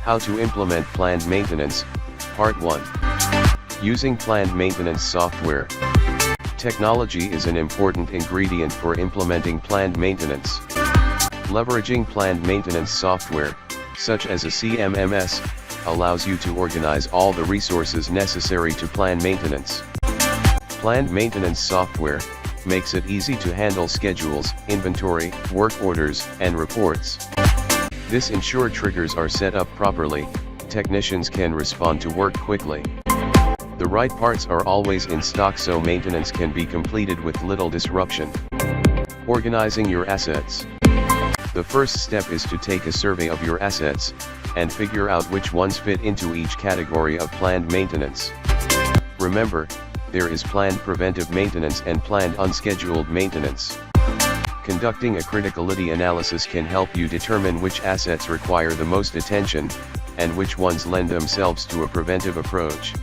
How to implement planned maintenance, Part 1. Using planned maintenance software. Technology is an important ingredient for implementing planned maintenance. Leveraging planned maintenance software, such as a CMMS, allows you to organize all the resources necessary to plan maintenance. Planned maintenance software makes it easy to handle schedules, inventory, work orders, and reports. This ensures triggers are set up properly, technicians can respond to work quickly. The right parts are always in stock so maintenance can be completed with little disruption. Organizing your assets. The first step is to take a survey of your assets, and figure out which ones fit into each category of planned maintenance. Remember, there is planned preventive maintenance and planned unscheduled maintenance. Conducting a criticality analysis can help you determine which assets require the most attention, and which ones lend themselves to a preventive approach.